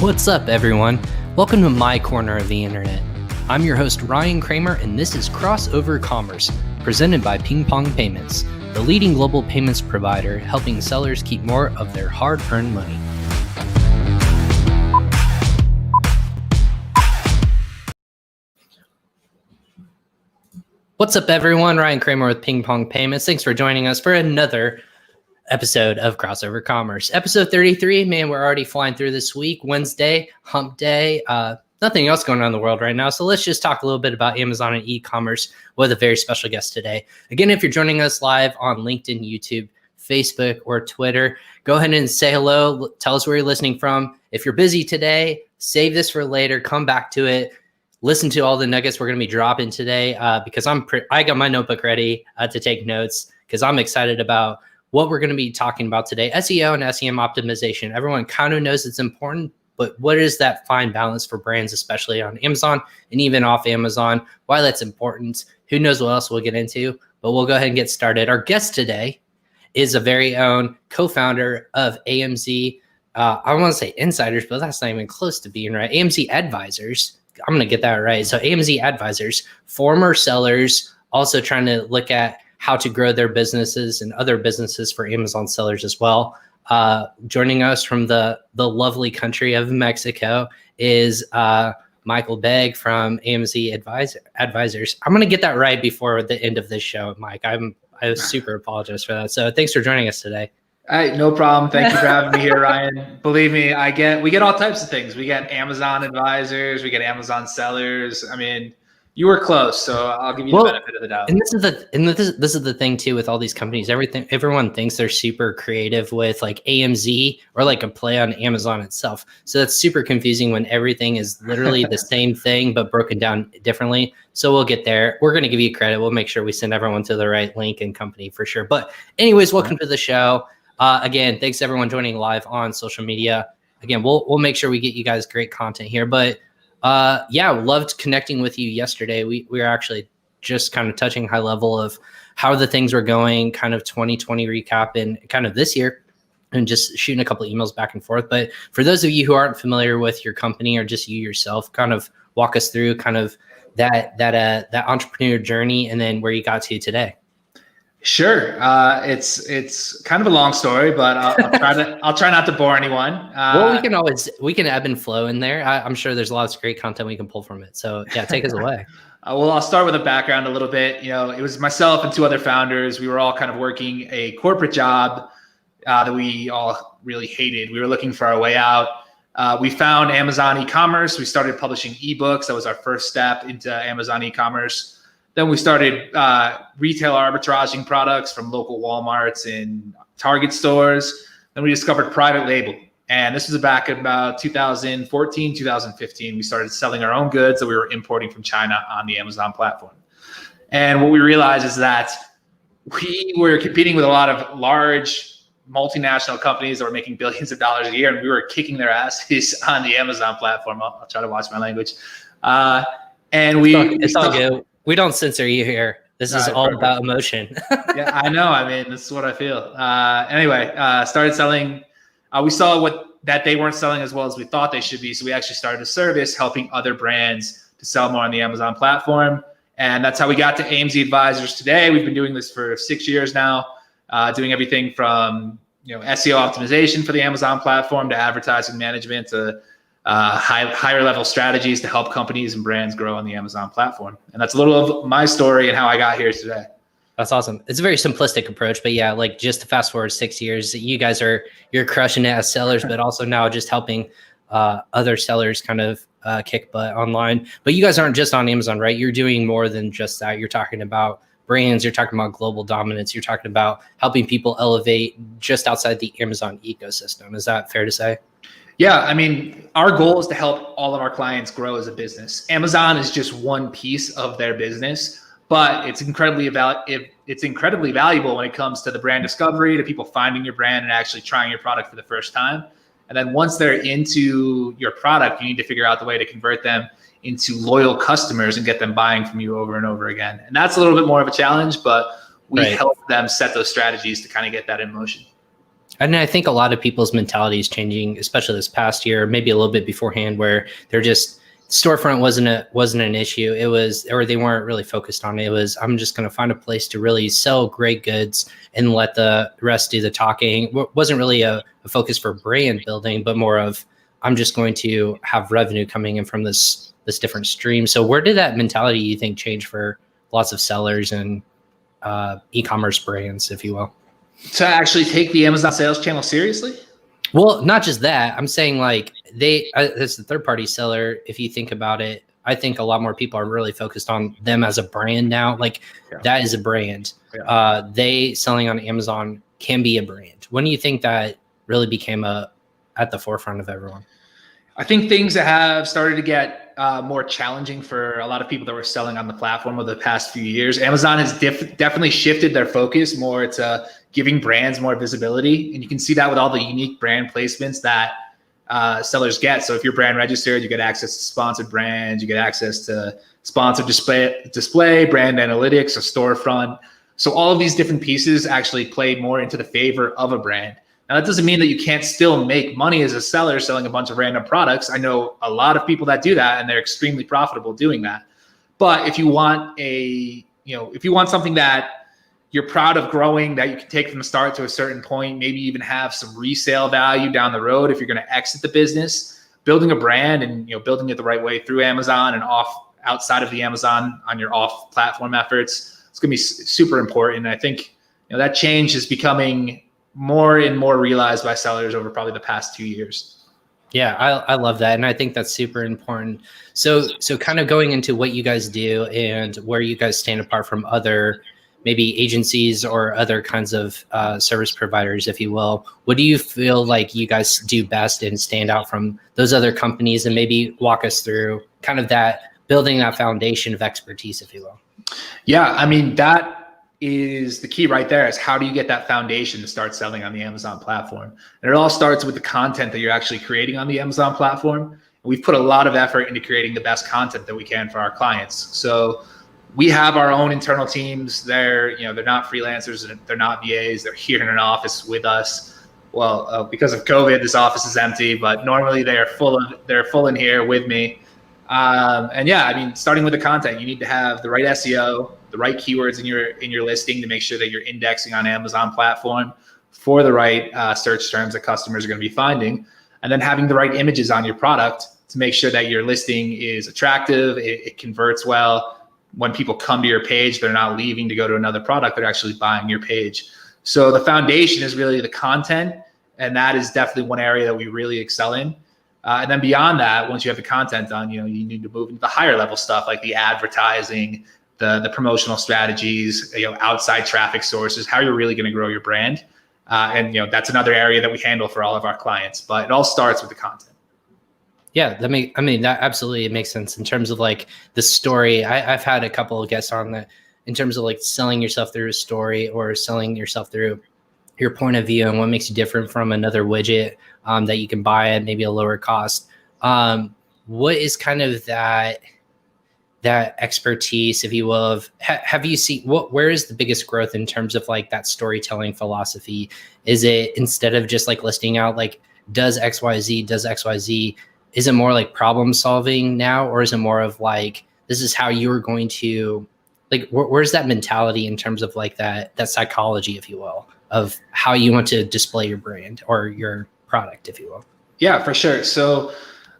What's up, everyone? Welcome to my corner of the internet. I'm your host, Ryan Kramer, and this is Crossover Commerce, presented by PingPong Payments, the leading global payments provider helping sellers keep more of their hard-earned money. What's up, everyone? Ryan Kramer with PingPong Payments. Thanks for joining us for another episode of Crossover Commerce. Episode 33, man, we're already flying through this week. Wednesday, hump day. Nothing else going on in the world right now. So let's just talk a little bit about Amazon and e-commerce with a very special guest today. Again, if you're joining us live on LinkedIn, YouTube, Facebook, or Twitter, go ahead and say hello. Tell us where you're listening from. If you're busy today, save this for later. Come back to it. Listen to all the nuggets we're going to be dropping today because I got my notebook ready to take notes because I'm excited about what we're going to be talking about today. SEO and SEM optimization. Everyone kind of knows it's important, but what is that fine balance for brands, especially on Amazon and even off Amazon? Why that's important? Who knows what else we'll get into, but we'll go ahead and get started. Our guest today is a very own co-founder of AMZ. I want to say Insiders, but that's not even close to being right. AMZ Advisers. I'm going to get that right. So AMZ Advisers, former sellers, also trying to look at how to grow their businesses and other businesses for Amazon sellers as well. Joining us from the lovely country of Mexico is Michael Begg from AMZ Advisers. I'm going to get that right before the end of this show, Mike. I super apologize for that. So thanks for joining us today. Hey, no problem. Thank you for having me here, Ryan. Believe me, we get all types of things. We get Amazon advisors, we get Amazon sellers. I mean, you were close, so I'll give you the benefit of the doubt. And this is the thing too with all these companies. Everyone thinks they're super creative with like AMZ or like a play on Amazon itself. So that's super confusing when everything is literally the same thing but broken down differently. So we'll get there. We're going to give you credit. We'll make sure we send everyone to the right link and company for sure. But anyways, welcome to the show. Again, thanks to everyone joining live on social media. Again, we'll make sure we get you guys great content here. But loved connecting with you yesterday. We were actually just kind of touching high level of how the things were going, kind of 2020 recap and kind of this year, and just shooting a couple of emails back and forth. But for those of you who aren't familiar with your company or just you yourself, kind of walk us through kind of that entrepreneur journey and then where you got to today. Sure. It's kind of a long story, but I'll try not to bore anyone. Well, we can ebb and flow in there. I'm sure there's lots of great content we can pull from it. So yeah, take us away. Well, I'll start with a background a little bit. It was myself and two other founders. We were all kind of working a corporate job that we all really hated. We were looking for our way out. We found Amazon e-commerce. We started publishing ebooks. That was our first step into Amazon e-commerce. Then we started retail arbitraging products from local Walmarts and Target stores. Then we discovered private label. And this was back in about 2014, 2015. We started selling our own goods that we were importing from China on the Amazon platform. And what we realized is that we were competing with a lot of large multinational companies that were making billions of dollars a year, and we were kicking their asses on the Amazon platform. I'll try to watch my language. It's all good. We don't censor you here. This is all about emotion. Yeah, I know. I mean, this is what I feel. Anyway, started selling. We saw that they weren't selling as well as we thought they should be. So we actually started a service helping other brands to sell more on the Amazon platform. And that's how we got to AMZ Advisors today. We've been doing this for 6 years now, doing everything from SEO optimization for the Amazon platform to advertising management to higher level strategies to help companies and brands grow on the Amazon platform. And that's a little of my story and how I got here today. That's awesome. It's a very simplistic approach, but yeah, like just to fast forward 6 years, you guys you're crushing it as sellers, but also now just helping other sellers kind of kick butt online. But you guys aren't just on Amazon, right? You're doing more than just that. You're talking about brands, you're talking about global dominance, you're talking about helping people elevate just outside the Amazon ecosystem. Is that fair to say? Yeah, I mean, our goal is to help all of our clients grow as a business. Amazon is just one piece of their business, but it's incredibly valuable when it comes to the brand discovery, to people finding your brand and actually trying your product for the first time. And then once they're into your product, you need to figure out the way to convert them into loyal customers and get them buying from you over and over again. And that's a little bit more of a challenge, but we help them set those strategies to kind of get that in motion. And I think a lot of people's mentality is changing, especially this past year, maybe a little bit beforehand, where they're just storefront wasn't an issue. It was, or they weren't really focused on it. It was, I'm just going to find a place to really sell great goods and let the rest do the talking. It wasn't really a focus for brand building, but more of, I'm just going to have revenue coming in from this different stream. So where did that mentality, you think, change for lots of sellers and e-commerce brands, if you will? To actually take the Amazon sales channel seriously? Well, not just that. I'm saying like as a third party seller, if you think about it, I think a lot more people are really focused on them as a brand now. Like that is a brand. Yeah. They selling on Amazon can be a brand. When do you think that really became at the forefront of everyone? I think things that have started to get more challenging for a lot of people that were selling on the platform over the past few years. Amazon has definitely shifted their focus more to giving brands more visibility. And you can see that with all the unique brand placements that sellers get. So if you're brand registered, you get access to sponsored brands, you get access to sponsored display, brand analytics, a storefront. So all of these different pieces actually play more into the favor of a brand. Now, that doesn't mean that you can't still make money as a seller selling a bunch of random products. I know a lot of people that do that, and they're extremely profitable doing that. But if you want if you want something that you're proud of growing, that you can take from the start to a certain point, maybe even have some resale value down the road if you're going to exit the business, building a brand and building it the right way through Amazon and outside of the Amazon on your off-platform efforts, it's going to be super important. And I think that change is becoming more and more realized by sellers over probably the past 2 years. Yeah, I love that. And I think that's super important. So kind of going into what you guys do and where you guys stand apart from other maybe agencies or other kinds of service providers, if you will, what do you feel like you guys do best and stand out from those other companies, and maybe walk us through kind of that building that foundation of expertise, if you will? Yeah, I mean, that is the key right there, is how do you get that foundation to start selling on the Amazon platform? And it all starts with the content that you're actually creating on the Amazon platform. And we've put a lot of effort into creating the best content that we can for our clients. So we have our own internal teams. They're not freelancers, they're not VAs. They're here in an office with us. Well, because of COVID, this office is empty, but normally they're full in here with me. And yeah, I mean, starting with the content, you need to have the right SEO, the right keywords in your listing to make sure that you're indexing on Amazon platform for the right search terms that customers are going to be finding, and then having the right images on your product to make sure that your listing is attractive, it converts well. When people come to your page, they're not leaving to go to another product, they're actually buying your page. So the foundation is really the content, and that is definitely one area that we really excel in. And then beyond that, once you have the content done, you need to move into the higher level stuff like the advertising, the promotional strategies, outside traffic sources, how you're really going to grow your brand. And that's another area that we handle for all of our clients, but it all starts with the content. Yeah, that absolutely, it makes sense in terms of like the story. I've had a couple of guests on that in terms of like selling yourself through a story or selling yourself through your point of view and what makes you different from another widget that you can buy at maybe a lower cost. What is kind of that expertise, if you will, of have you seen where is the biggest growth in terms of like that storytelling philosophy? Is it instead of just like listing out like does XYZ, is it more like problem solving now, or is it more of like this is how you're going to like where's that mentality in terms of like that psychology, if you will, of how you want to display your brand or your product, if you will? Yeah, for sure. So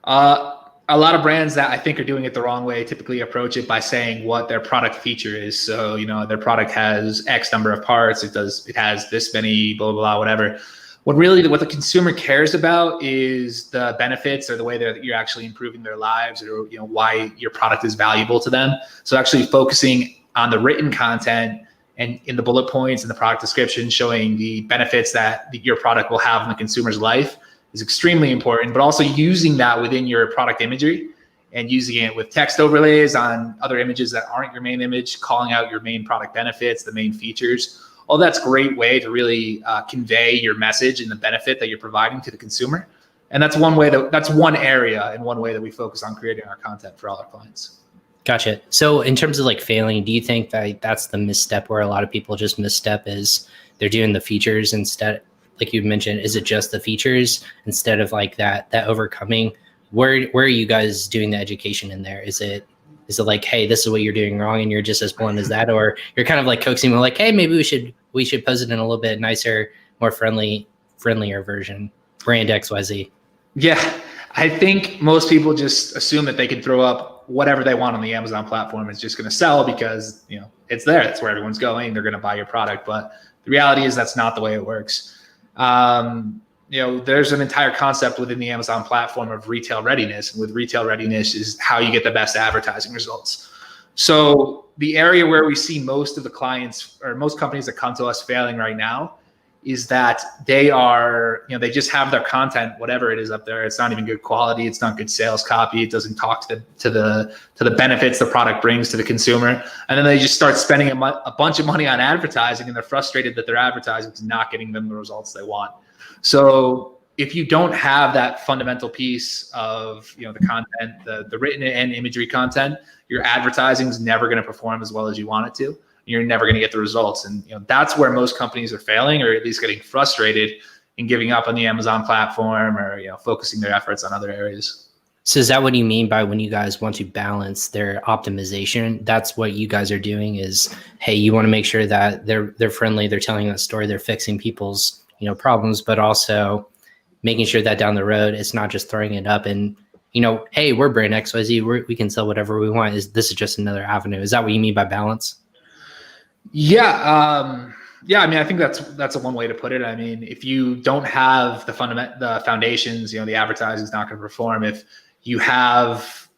a lot of brands that I think are doing it the wrong way typically approach it by saying what their product feature is. So their product has X number of parts, it has this many, blah, blah, blah, whatever. When really what the consumer cares about is the benefits or the way that you're actually improving their lives, or why your product is valuable to them. So actually focusing on the written content and in the bullet points and the product description, showing the benefits that your product will have in the consumer's life is extremely important, but also using that within your product imagery and using it with text overlays on other images that aren't your main image, calling out your main product benefits, the main features. All that's a great way to really convey your message and the benefit that you're providing to the consumer. And that's one area and one way that we focus on creating our content for all our clients. Gotcha. So in terms of like failing, do you think that that's the misstep where a lot of people just misstep is they're doing the features instead? like you mentioned, is it just the features instead of like that overcoming? Where are you guys doing the education in there? Is it like, hey, this is what you're doing wrong and you're just as blunt as that? Or you're kind of like coaxing them like, hey, maybe we should pose it in a little bit nicer, more friendlier version, brand XYZ. Yeah, I think most people just assume that they can throw up whatever they want on the Amazon platform. It's just going to sell because, it's there. That's where everyone's going. They're going to buy your product. But the reality is that's not the way it works. There's an entire concept within the Amazon platform of retail readiness. And with retail readiness is how you get the best advertising results. So the area where we see most of the clients or most companies that come to us failing right now is that they are, they just have their content, whatever it is up there. It's not even good quality. It's not good sales copy. It doesn't talk to the benefits the product brings to the consumer. And then they just start spending a bunch of money on advertising, and they're frustrated that their advertising is not getting them the results they want. So if you don't have that fundamental piece of, the content, the written and imagery content, your advertising is never going to perform as well as you want it to. You're never going to get the results. And that's where most companies are failing, or at least getting frustrated and giving up on the Amazon platform, or focusing their efforts on other areas. So is that what you mean by when you guys want to balance their optimization? That's what you guys are doing is, hey, you want to make sure that they're friendly, they're telling a story, they're fixing people's problems, but also making sure that down the road it's not just throwing it up and hey, we're brand XYZ, we can sell whatever we want. This is just another avenue. Is that what you mean by balance? Yeah. I mean, I think that's a one way to put it. I mean, if you don't have the foundations, the advertising is not going to perform. If you have,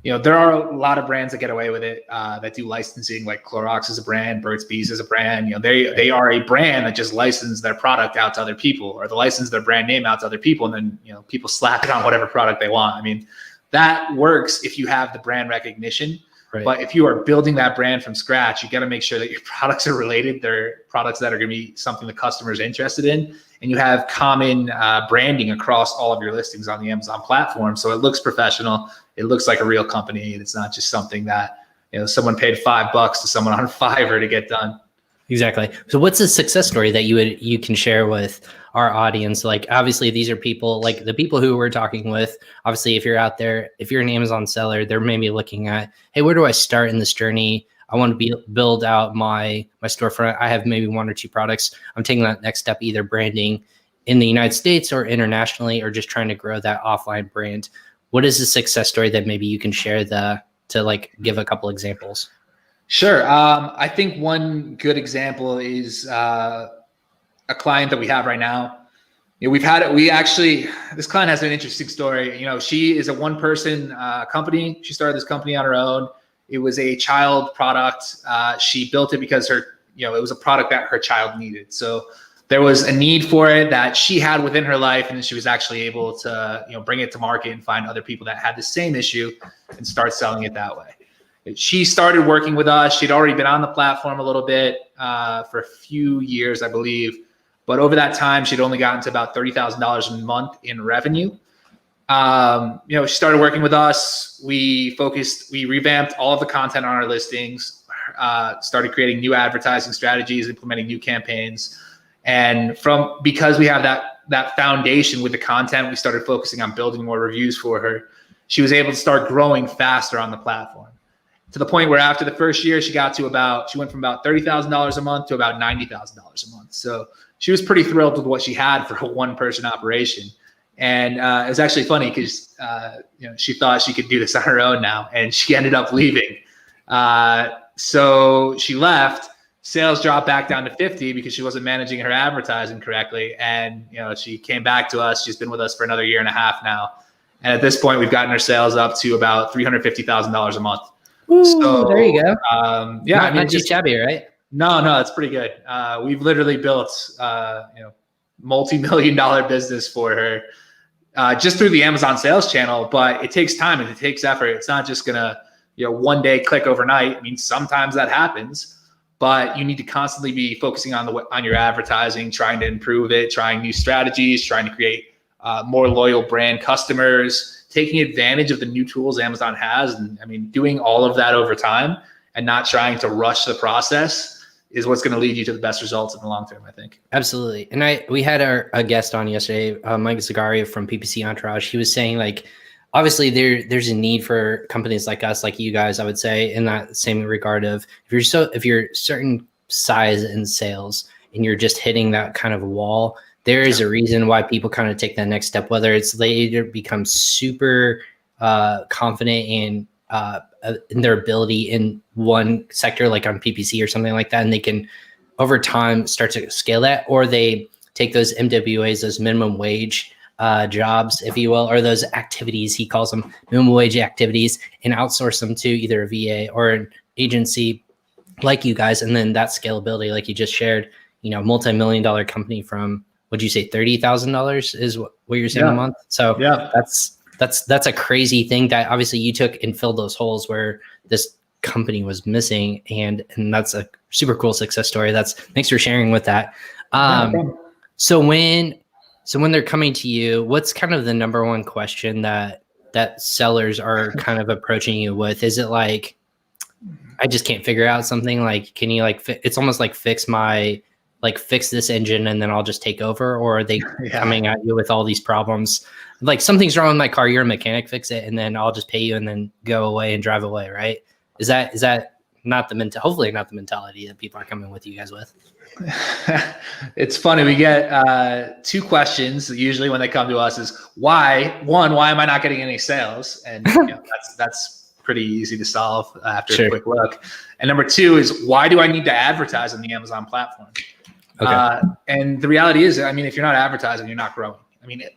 there are a lot of brands that get away with it, that do licensing, like Clorox is a brand, Burt's Bees is a brand. They are a brand that just license their product out to other people, or they license their brand name out to other people. And then, people slap it on whatever product they want. I mean, that works if you have the brand recognition. Right. But if you are building that brand from scratch, you got to make sure that your products are related. They're products that are going to be something the customer is interested in, and you have common branding across all of your listings on the Amazon platform. So it looks professional. It looks like a real company, and it's not just something that someone paid $5 to someone on Fiverr to get done. Exactly. So what's a success story that you can share with our audience? Like, obviously these are people, like the people who we're talking with, obviously if you're out there, if you're an Amazon seller, they're maybe looking at, hey, where do I start in this journey? I want to build out my storefront. I have maybe one or two products. I'm taking that next step, either branding in the United States or internationally, or just trying to grow that offline brand. What is a success story that maybe you can share to like give a couple examples? Sure. I think one good example is a client that we have right now. This client has an interesting story. She is a one-person company. She started this company on her own. It was a child product. She built it because it was a product that her child needed. So there was a need for it that she had within her life, and she was actually able to, bring it to market and find other people that had the same issue and start selling it that way. She started working with us. She'd already been on the platform a little bit for a few years, I believe. But over that time, she'd only gotten to about $30,000 a month in revenue. She started working with us. We revamped all of the content on our listings, started creating new advertising strategies, implementing new campaigns. And because we have that foundation with the content, we started focusing on building more reviews for her. She was able to start growing faster on the platform, to the point where after the first year, she went from about $30,000 a month to about $90,000 a month. So she was pretty thrilled with what she had for a one-person operation. And it was actually funny because she thought she could do this on her own now, and she ended up leaving. So she left. Sales dropped back down to 50 because she wasn't managing her advertising correctly. And she came back to us. She's been with us for another year and a half now. And at this point, we've gotten her sales up to about $350,000 a month. Ooh, so there you go. Not too shabby, right? No, it's pretty good. We've literally built multi-million-dollar business for her just through the Amazon sales channel. But it takes time and it takes effort. It's not just gonna one day click overnight. I mean, sometimes that happens, but you need to constantly be focusing on your advertising, trying to improve it, trying new strategies, trying to create more loyal brand customers, taking advantage of the new tools Amazon has. And I mean, doing all of that over time and not trying to rush the process is what's going to lead you to the best results in the long term, I think. Absolutely. And we had a guest on yesterday, Mike Zagaria from PPC Entourage. He was saying, like, obviously there's a need for companies like us, like you guys, I would say, in that same regard of if you're certain size in sales and you're just hitting that kind of wall, there is a reason why people kind of take that next step, whether it's they either become super confident in their ability in one sector, like on PPC or something like that, and they can over time start to scale that, or they take those MWAs, those minimum wage jobs, if you will, or those activities, he calls them minimum wage activities, and outsource them to either a VA or an agency like you guys. And then that scalability, like you just shared, multi-million-dollar company from, what'd you say, $30,000 is what you're saying a month? So that's a crazy thing that obviously you took and filled those holes where this company was missing. And that's a super cool success story. Thanks for sharing with that. So when they're coming to you, what's kind of the number one question that sellers are kind of approaching you with? Is it like, I just can't figure out something? Like, can you it's almost like fix this engine and then I'll just take over? Or are they coming at you with all these problems? Like, something's wrong with my car, you're a mechanic, fix it, and then I'll just pay you and then go away and drive away, right? Is that not hopefully not the mentality that people are coming with you guys with? It's funny. We get two questions usually when they come to us is why am I not getting any sales? And that's pretty easy to solve after a quick look. And number two is, why do I need to advertise on the Amazon platform? Okay. And the reality is, if you're not advertising, you're not growing.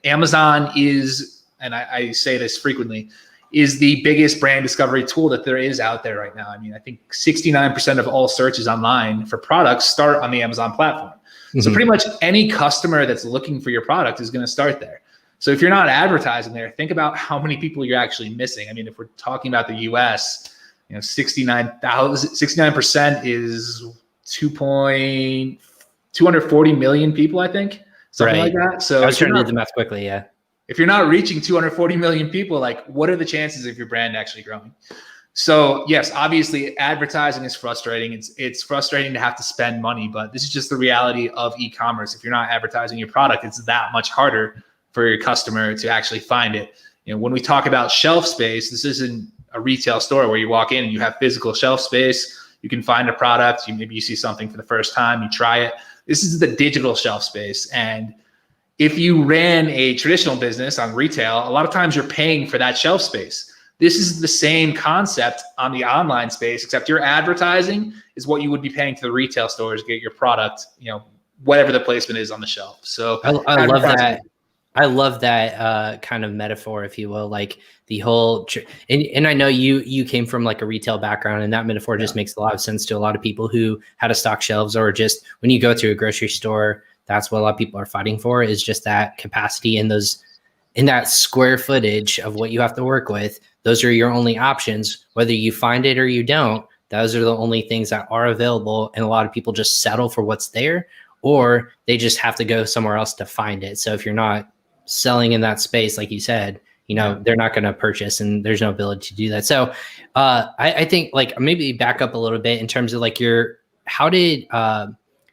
Amazon is, and I say this frequently, is the biggest brand discovery tool that there is out there right now. I think 69% of all searches online for products start on the Amazon platform. Mm-hmm. So pretty much any customer that's looking for your product is going to start there. So if you're not advertising there, think about how many people you're actually missing. If we're talking about the US, 69% is 240 million people, I think, something like that. So I was trying to do the math quickly. Yeah. If you're not reaching 240 million people, like, what are the chances of your brand actually growing? So yes, obviously advertising is frustrating. It's frustrating to have to spend money, but this is just the reality of e-commerce. If you're not advertising your product, it's that much harder for your customer to actually find it. When we talk about shelf space, this isn't a retail store where you walk in and you have physical shelf space. You can find a product. Maybe you see something for the first time, you try it. This is the digital shelf space. And if you ran a traditional business on retail, a lot of times you're paying for that shelf space. This is the same concept on the online space, except your advertising is what you would be paying to the retail stores to get your product, whatever the placement is on the shelf. So I love that. I love that kind of metaphor, if you will, like the whole, and I know you came from like a retail background, and that metaphor just makes a lot of sense to a lot of people who had to stock shelves, or just when you go to a grocery store, that's what a lot of people are fighting for, is just that capacity and in that square footage of what you have to work with. Those are your only options, whether you find it or you don't. Those are the only things that are available. And a lot of people just settle for what's there, or they just have to go somewhere else to find it. So if you're not selling in that space, like you said, they're not going to purchase, and there's no ability to do that. So I think, like, maybe back up a little bit in terms of like your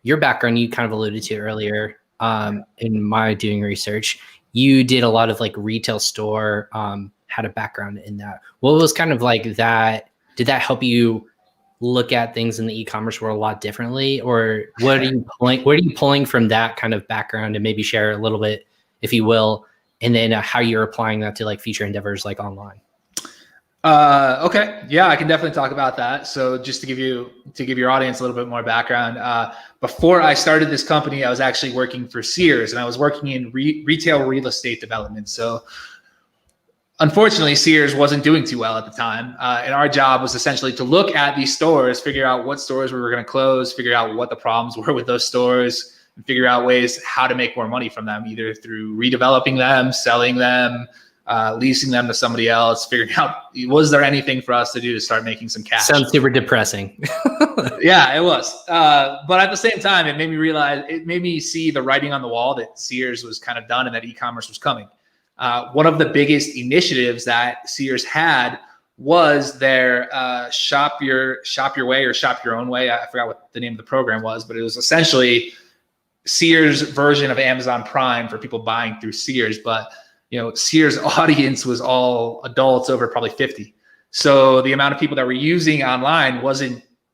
background, you kind of alluded to earlier in my doing research. You did a lot of like retail store, had a background in that. What was kind of like that? Did that help you look at things in the e-commerce world a lot differently, or what are you pulling from that kind of background, and maybe share a little bit, if you will, and then how you're applying that to like future endeavors like online? Okay. Yeah, I can definitely talk about that. So just to give your audience a little bit more background, before I started this company, I was actually working for Sears, and I was working in retail real estate development. So unfortunately, Sears wasn't doing too well at the time. And our job was essentially to look at these stores, figure out what stores we were going to close, figure out what the problems were with those stores, and figure out ways how to make more money from them, either through redeveloping them, selling them, leasing them to somebody else, figuring out, was there anything for us to do to start making some cash? Sounds super depressing. Yeah, it was. But at the same time, it made me see the writing on the wall that Sears was kind of done and that e-commerce was coming. One of the biggest initiatives that Sears had was their shop your way or shop your own way. I forgot what the name of the program was, but it was essentially Sears version of Amazon Prime for people buying through Sears. But Sears audience was all adults over probably 50. So the amount of people that were using online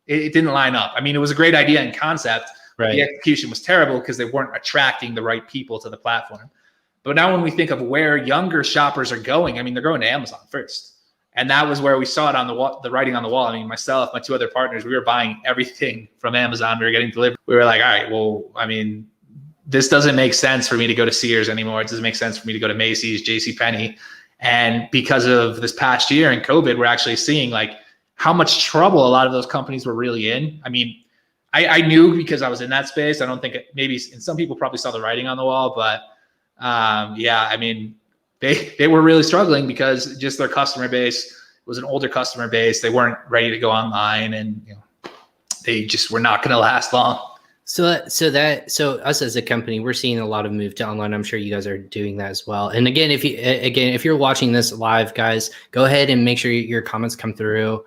it didn't line up. I mean, it was a great idea and concept. Right. The execution was terrible because they weren't attracting the right people to the platform. But now when we think of where younger shoppers are going, I mean, they're going to Amazon first. And that was where we saw it on the wall, the writing on the wall. I mean, myself, my two other partners, we were buying everything from Amazon. We were getting delivered. We were like, all right, well, I mean, this doesn't make sense for me to go to Sears anymore. It doesn't make sense for me to go to Macy's, JCPenney. And because of this past year and COVID, we're actually seeing like how much trouble a lot of those companies were really in. I mean, I knew because I was in that space. I don't think maybe, and some people probably saw the writing on the wall, but yeah, I mean, they were really struggling because just their customer base was an older customer base. They weren't ready to go online, and they just were not going to last long. So us as a company, we're seeing a lot of move to online. I'm sure you guys are doing that as well. And again, if you're watching this live, guys, go ahead and make sure your comments come through.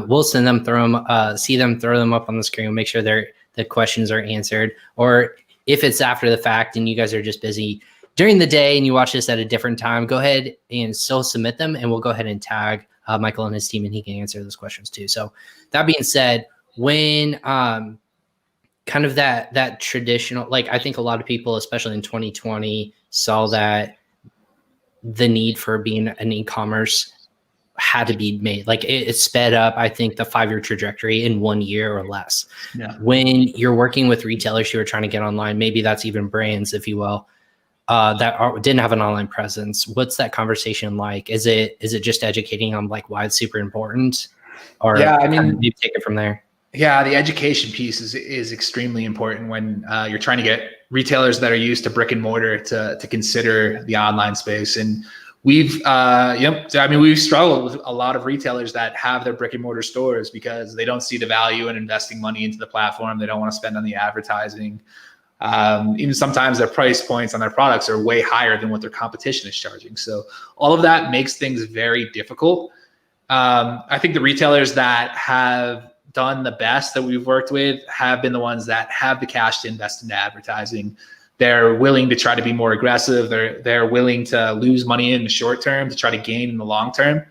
We'll send them, see them, throw them up on the screen. We'll make sure the questions are answered. Or if it's after the fact and you guys are just busy during the day and you watch this at a different time, go ahead and still submit them, and we'll go ahead and tag Michael and his team, and he can answer those questions too. So that being said, when kind of that traditional, like I think a lot of people, especially in 2020, saw that the need for being an e-commerce had to be made. Like it sped up, I think, the 5-year trajectory in 1 year or less. Yeah. When you're working with retailers who are trying to get online, maybe that's even brands, if you will, didn't have an online presence. What's that conversation like? Is it just educating on like why it's super important? Or yeah, I mean, you take it from there. Yeah, the education piece is extremely important when you're trying to get retailers that are used to brick and mortar to consider the online space. And we've struggled with a lot of retailers that have their brick and mortar stores because they don't see the value in investing money into the platform. They don't want to spend on the advertising. Even sometimes their price points on their products are way higher than what their competition is charging. So all of that makes things very difficult. I think the retailers that have done the best that we've worked with have been the ones that have the cash to invest into advertising. They're willing to try to be more aggressive. They're willing to lose money in the short term to try to gain in the long term.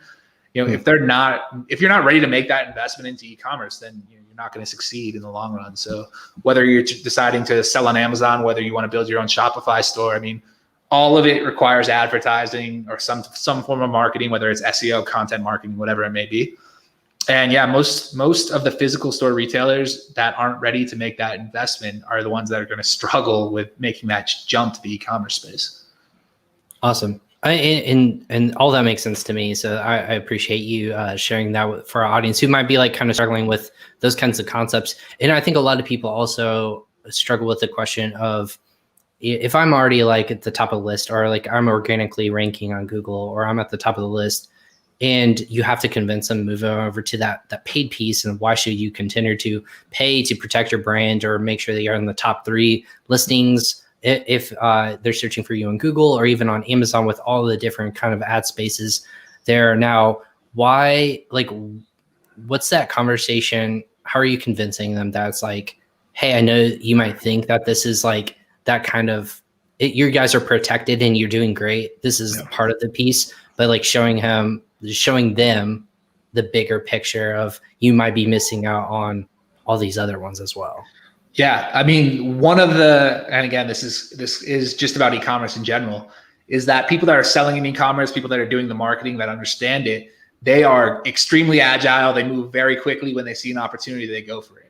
If you're not ready to make that investment into e-commerce, then you're not going to succeed in the long run. So whether you're deciding to sell on Amazon, whether you want to build your own Shopify store, I mean, all of it requires advertising or some form of marketing, whether it's SEO, content marketing, whatever it may be. And yeah, most of the physical store retailers that aren't ready to make that investment are the ones that are going to struggle with making that jump to the e-commerce space. Awesome. And all that makes sense to me. So I appreciate you sharing that for our audience who might be like kind of struggling with those kinds of concepts. And I think a lot of people also struggle with the question of, if I'm already like at the top of the list, or like I'm organically ranking on Google, or I'm at the top of the list, and you have to convince them to move over to that paid piece, and why should you continue to pay to protect your brand or make sure that you're in the top 3 listings if they're searching for you on Google or even on Amazon with all the different kind of ad spaces there. Now, why, like, what's that conversation? How are you convincing them that it's like, hey, I know you might think that this is like that kind of, you guys are protected and you're doing great. This is part of the piece, but like showing them the bigger picture of you might be missing out on all these other ones as well. Yeah, I mean, and again, this is just about e-commerce in general, is that people that are selling in e-commerce, people that are doing the marketing, that understand it, they are extremely agile. They move very quickly. When they see an opportunity, they go for it.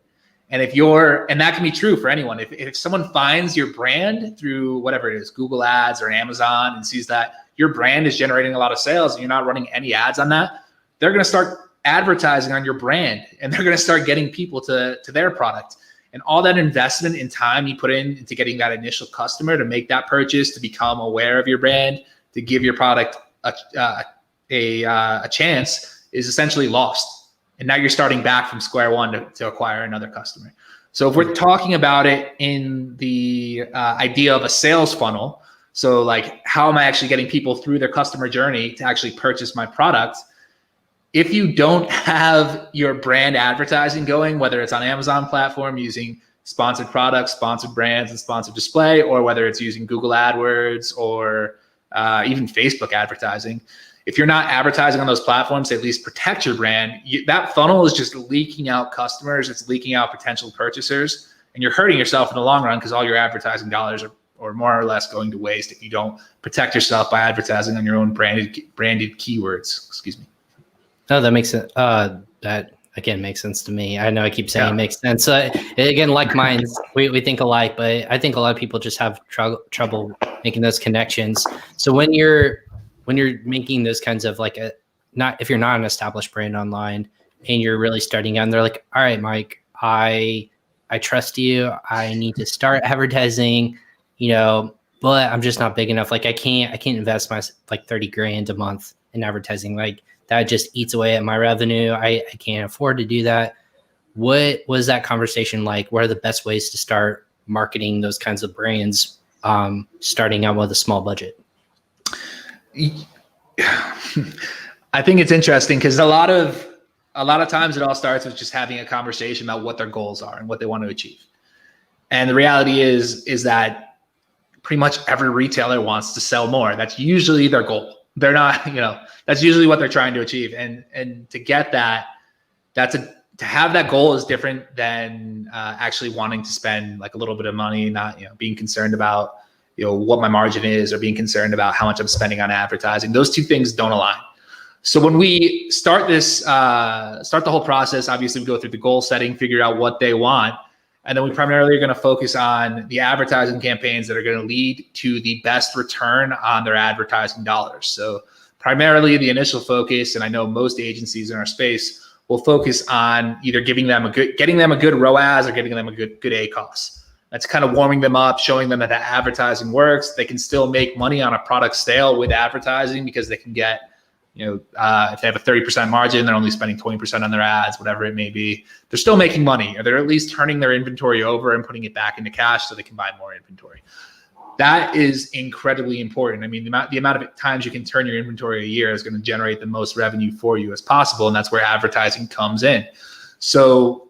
And and that can be true for anyone. If someone finds your brand through whatever it is, Google Ads or Amazon, and sees that your brand is generating a lot of sales and you're not running any ads on that, they're going to start advertising on your brand, and they're going to start getting people to their product. And all that investment in time you put into getting that initial customer to make that purchase, to become aware of your brand, to give your product a chance, is essentially lost. And now you're starting back from square one to acquire another customer. So if we're talking about it in the idea of a sales funnel, so like, how am I actually getting people through their customer journey to actually purchase my product? if you don't have your brand advertising going, whether it's on Amazon platform using sponsored products, sponsored brands, and sponsored display, or whether it's using Google AdWords or even Facebook advertising, if you're not advertising on those platforms to at least protect your brand, that funnel is just leaking out customers. It's leaking out potential purchasers, and you're hurting yourself in the long run because all your advertising dollars are more or less going to waste if you don't protect yourself by advertising on your own branded keywords. Excuse me. No, that makes sense. That again makes sense to me. I know I keep saying it makes sense. Again, like minds, we think alike, but I think a lot of people just have trouble making those connections. So when you're making those kinds of like if you're not an established brand online and you're really starting out, and they're like, all right, Mike, I trust you. I need to start advertising, but I'm just not big enough. Like I can't invest my like 30 grand a month in advertising. Like that just eats away at my revenue. I can't afford to do that. What was that conversation like? What are the best ways to start marketing those kinds of brands, starting out with a small budget? I think it's interesting because a lot of times it all starts with just having a conversation about what their goals are and what they want to achieve. And the reality is that pretty much every retailer wants to sell more. That's usually their goal. They're not, that's usually what they're trying to achieve. And to get that, to have that goal is different than actually wanting to spend like a little bit of money, not, being concerned about, what my margin is or being concerned about how much I'm spending on advertising. Those two things don't align. So when we start the whole process, obviously we go through the goal setting, figure out what they want. And then we primarily are going to focus on the advertising campaigns that are going to lead to the best return on their advertising dollars. So primarily the initial focus, and I know most agencies in our space will focus on either getting them a good ROAS or getting them a good ACOS. That's kind of warming them up, showing them that the advertising works. They can still make money on a product sale with advertising because they can get, if they have a 30% margin, they're only spending 20% on their ads, whatever it may be. They're still making money, or they're at least turning their inventory over and putting it back into cash so they can buy more inventory. That is incredibly important. I mean, the amount of times you can turn your inventory a year is going to generate the most revenue for you as possible, and that's where advertising comes in. So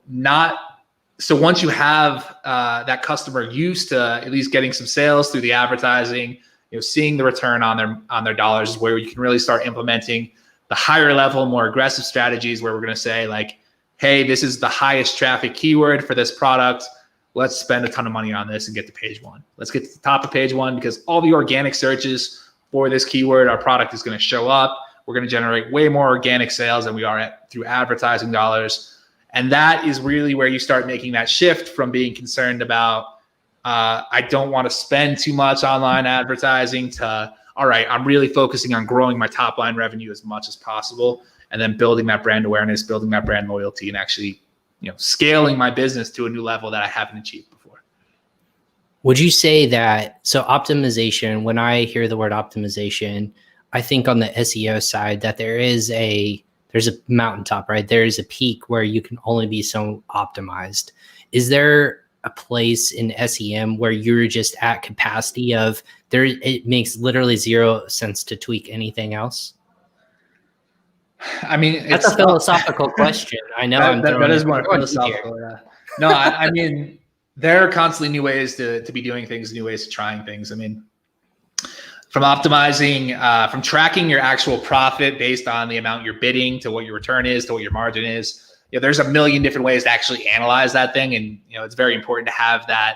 once you have that customer used to at least getting some sales through the advertising, seeing the return on their dollars is where you can really start implementing the higher level, more aggressive strategies where we're going to say like, hey, this is the highest traffic keyword for this product. Let's spend a ton of money on this and get to page one. Let's get to the top of page one because all the organic searches for this keyword, our product is going to show up. We're going to generate way more organic sales than we are through advertising dollars. And that is really where you start making that shift from being concerned about, I don't want to spend too much online advertising to, all right, I'm really focusing on growing my top line revenue as much as possible. And then building that brand awareness, building that brand loyalty, and actually, scaling my business to a new level that I haven't achieved before. Would you say that, so optimization, when I hear the word optimization, I think on the SEO side that there's a mountaintop, right? There's a peak where you can only be so optimized. Is there a place in SEM where you're just at capacity of it makes literally zero sense to tweak anything else? I mean, that's a philosophical question. I know that is more philosophical. Yeah. No, I mean, there are constantly new ways to be doing things, new ways to trying things. I mean, from optimizing, from tracking your actual profit based on the amount you're bidding to what your return is, to what your margin is. There's a million different ways to actually analyze that thing. And, it's very important to have that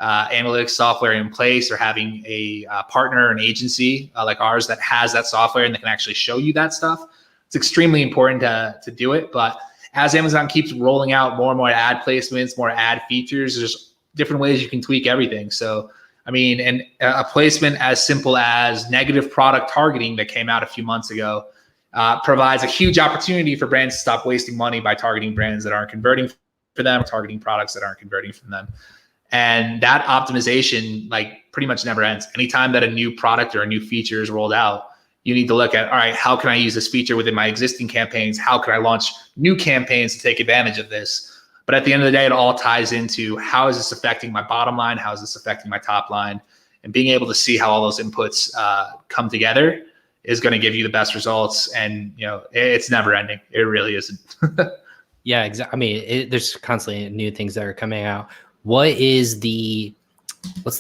analytics software in place, or having a partner, an agency like ours that has that software and that can actually show you that stuff. It's extremely important to do it. But as Amazon keeps rolling out more and more ad placements, more ad features, there's different ways you can tweak everything. So, I mean, and a placement as simple as negative product targeting that came out a few months ago provides a huge opportunity for brands to stop wasting money by targeting brands that aren't converting for them, or targeting products that aren't converting from them. And that optimization pretty much never ends. Anytime that a new product or a new feature is rolled out, you need to look at, all right, how can I use this feature within my existing campaigns? How can I launch new campaigns to take advantage of this? But at the end of the day, it all ties into how is this affecting my bottom line? How is this affecting my top line? And being able to see how all those inputs come together is going to give you the best results. And, it's never ending. It really isn't. Yeah, exactly. I mean, there's constantly new things that are coming out. What's the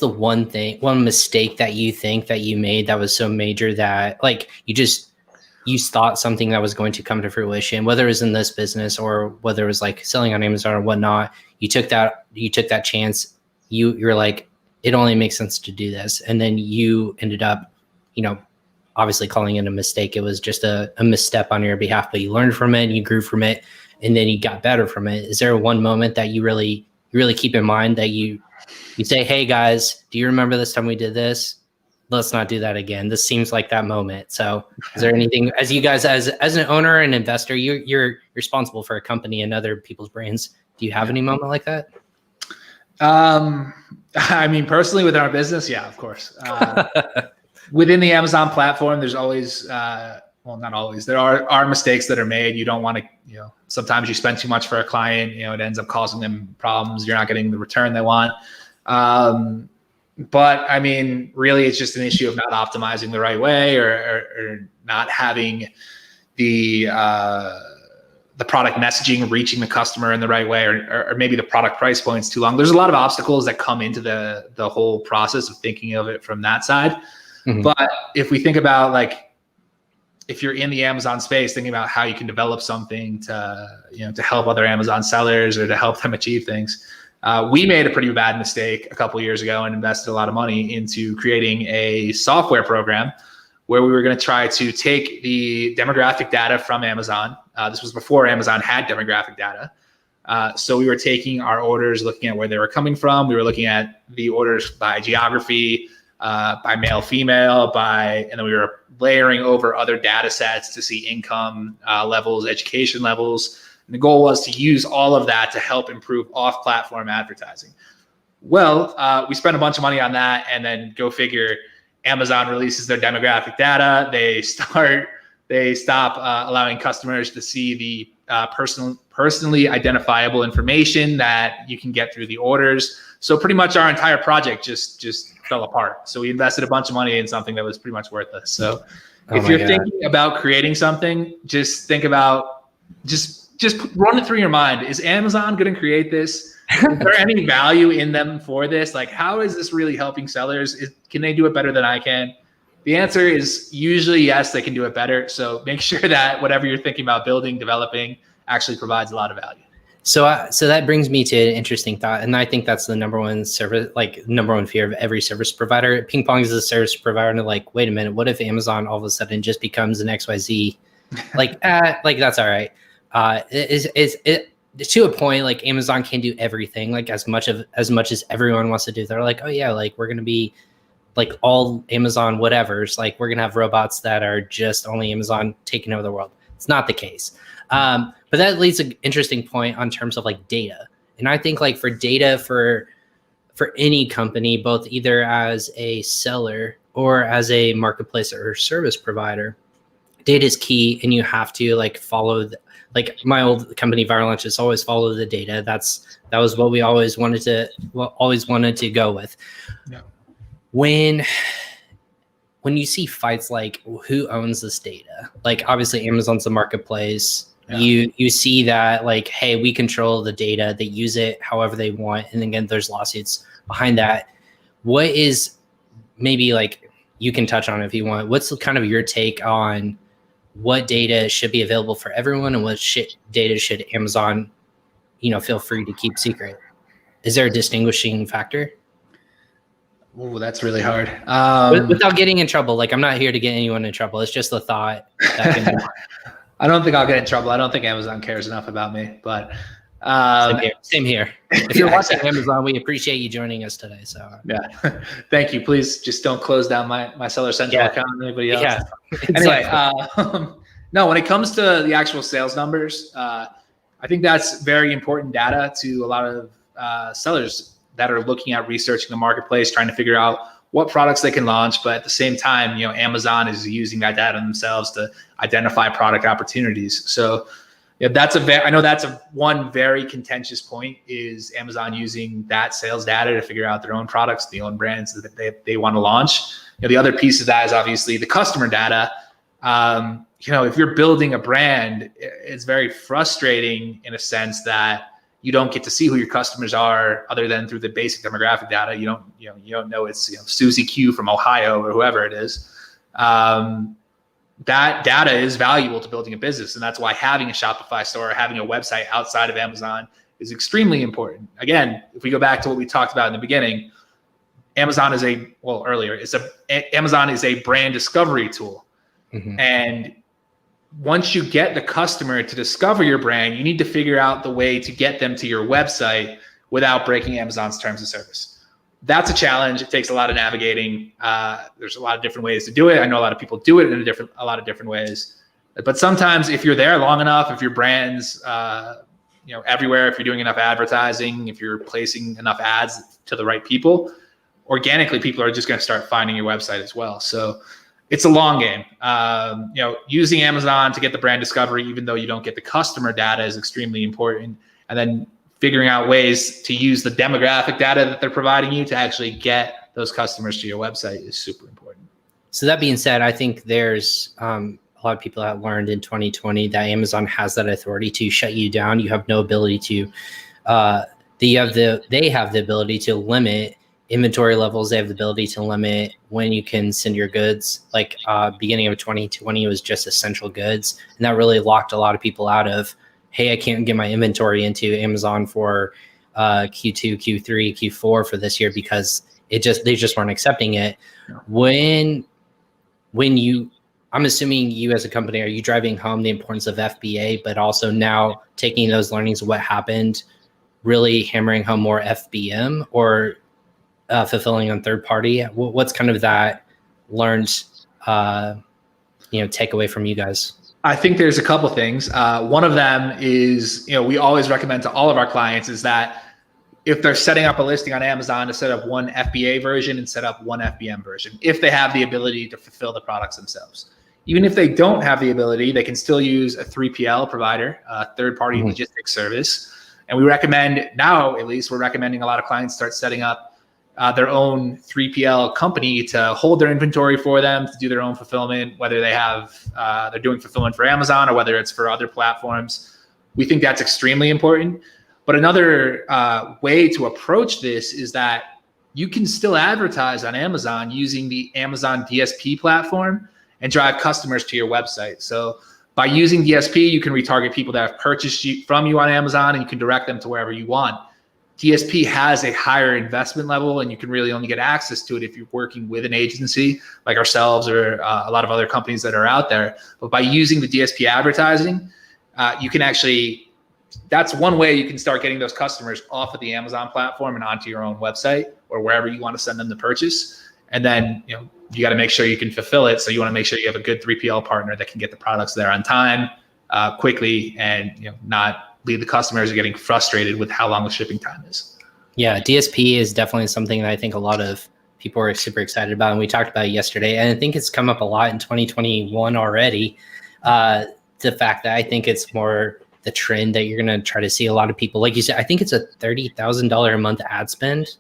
one mistake that you think that you made that was so major that like you thought something that was going to come to fruition, whether it was in this business or whether it was like selling on Amazon or whatnot, you took that chance. You're like, it only makes sense to do this. And then you ended up, obviously calling it a mistake. It was just a misstep on your behalf, but you learned from it and you grew from it and then you got better from it. Is there one moment that you really keep in mind that you say, hey guys, do you remember this time we did this? Let's not do that again. This seems like that moment. So is there anything, as you guys, as an owner and investor, you're responsible for a company and other people's brains. Do you have any moment like that? I mean, personally within our business, yeah, of course. Within the Amazon platform, there's always, well, not always, there are mistakes that are made. You don't want to, sometimes you spend too much for a client, it ends up causing them problems. You're not getting the return they want. But I mean, really, it's just an issue of not optimizing the right way or not having the product messaging reaching the customer in the right way, or maybe the product price point's too long. There's a lot of obstacles that come into the whole process of thinking of it from that side. Mm-hmm. But if we think about like, if you're in the Amazon space, thinking about how you can develop something to help other Amazon sellers or to help them achieve things. We made a pretty bad mistake a couple of years ago and invested a lot of money into creating a software program where we were going to try to take the demographic data from Amazon. This was before Amazon had demographic data. So we were taking our orders, looking at where they were coming from. We were looking at the orders by geography, by male, female, and then we were layering over other data sets to see income levels, education levels. And the goal was to use all of that to help improve off-platform advertising. Well, we spent a bunch of money on that, and then go figure, Amazon releases their demographic data. They stop allowing customers to see the personally identifiable information that you can get through the orders. So pretty much our entire project just fell apart. So we invested a bunch of money in something that was pretty much worthless. So if you're thinking about creating something, just think about, just run it through your mind. Is Amazon going to create this? Is there any value in them for this? Like, how is this really helping sellers? Can they do it better than I can? The answer is usually yes, they can do it better. So make sure that whatever you're thinking about building, developing actually provides a lot of value. So that brings me to an interesting thought. And I think that's the number one fear of every service provider. PingPong is a service provider. And they're like, wait a minute, what if Amazon all of a sudden just becomes an XYZ? Like that's all right. It to a point, like Amazon can do everything, like as much as everyone wants to do. They're like, oh yeah, like we're going to be like all Amazon whatevers. Like we're going to have robots that are just only Amazon taking over the world. It's not the case. But that leads to an interesting point on terms of like data. And I think like for data for any company, both either as a seller or as a marketplace or service provider, data is key, and you have to like follow like my old company Viral Lunch has always followed the data. That was what we always wanted to go with. Yeah. When you see fights like who owns this data, like obviously Amazon's the marketplace. Yeah. You see that like, hey, we control the data, they use it however they want, and again there's lawsuits behind that. What is, maybe like you can touch on it if you want, what's kind of your take on what data should be available for everyone and what data should Amazon, feel free to keep secret? Is there a distinguishing factor? Oh, that's really hard. Without getting in trouble. Like, I'm not here to get anyone in trouble. It's just a thought that can be. I don't think I'll get in trouble. I don't think Amazon cares enough about me, but same here. If you're watching Amazon, we appreciate you joining us today. So yeah, thank you. Please just don't close down my Seller Central account or anybody else. Yeah. Anyway, no, when it comes to the actual sales numbers, I think that's very important data to a lot of sellers that are looking at researching the marketplace, trying to figure out what products they can launch. But at the same time, Amazon is using that data themselves to identify product opportunities. So yeah, I know that's one very contentious point, is Amazon using that sales data to figure out their own products, the own brands that they want to launch. The other piece of that is obviously the customer data. If you're building a brand, it's very frustrating in a sense that you don't get to see who your customers are other than through the basic demographic data. You don't know it's Susie Q from Ohio or whoever it is. That data is valuable to building a business, and that's why having a Shopify store or having a website outside of Amazon is extremely important. Again, if we go back to what we talked about in the beginning, Amazon is Amazon is a brand discovery tool. Mm-hmm. And once you get the customer to discover your brand, you need to figure out the way to get them to your website without breaking Amazon's terms of service. That's a challenge. It takes a lot of navigating. There's a lot of different ways to do it. I know a lot of people do it in a lot of different ways. But sometimes if you're there long enough, if your brand's everywhere, if you're doing enough advertising, if you're placing enough ads to the right people, organically people are just going to start finding your website as well. So it's a long game. Using Amazon to get the brand discovery, even though you don't get the customer data, is extremely important. And then figuring out ways to use the demographic data that they're providing you to actually get those customers to your website is super important. So that being said, I think there's a lot of people that learned in 2020 that Amazon has that authority to shut you down. You have no ability to, they have the ability to limit inventory levels. They have the ability to limit when you can send your goods. Like beginning of 2020 was just essential goods. And that really locked a lot of people out of, hey, I can't get my inventory into Amazon for Q2, Q3, Q4 for this year because they just weren't accepting it. When I'm assuming you as a company, are you driving home the importance of FBA, but also now taking those learnings of what happened, really hammering home more FBM or fulfilling on third party? What's kind of that learned, takeaway from you guys? I think there's a couple things. One of them is, we always recommend to all of our clients is that if they're setting up a listing on Amazon, to set up one FBA version and set up one FBM version, if they have the ability to fulfill the products themselves. Even if they don't have the ability, they can still use a 3PL provider, a third-party logistics service. And we recommend now, at least, we're recommending a lot of clients start setting up their own 3PL company to hold their inventory for them, to do their own fulfillment, whether they have they're doing fulfillment for Amazon or whether it's for other platforms. We think that's extremely important. But another way to approach this is that you can still advertise on Amazon using the Amazon DSP platform and drive customers to your website. So by using DSP, you can retarget people that have purchased from you on Amazon, and you can direct them to wherever you want. DSP has a higher investment level, and you can really only get access to it if you're working with an agency like ourselves or a lot of other companies that are out there. But by using the DSP advertising, you can actually, that's one way you can start getting those customers off of the Amazon platform and onto your own website or wherever you want to send them to purchase. And then, you got to make sure you can fulfill it. So you want to make sure you have a good 3PL partner that can get the products there on time, quickly, and not leave the customers getting frustrated with how long the shipping time is. Yeah, DSP is definitely something that I think a lot of people are super excited about, and we talked about it yesterday. And I think it's come up a lot in 2021 already. The fact that I think it's more the trend that you're going to try to see a lot of people, like you said, I think it's a $30,000 a month ad spend.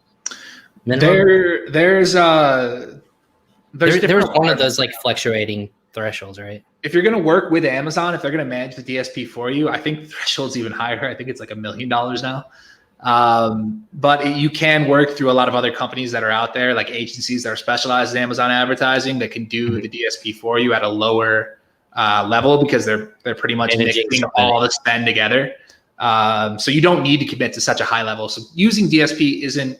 There's one of those like fluctuating thresholds, right? If you're going to work with Amazon, if they're going to manage the DSP for you, I think the threshold's even higher. I think it's like $1 million now. But you can work through a lot of other companies that are out there, like agencies that are specialized in Amazon advertising, that can do the DSP for you at a lower level because they're pretty much mixing all the spend together. So you don't need to commit to such a high level. So using DSP isn't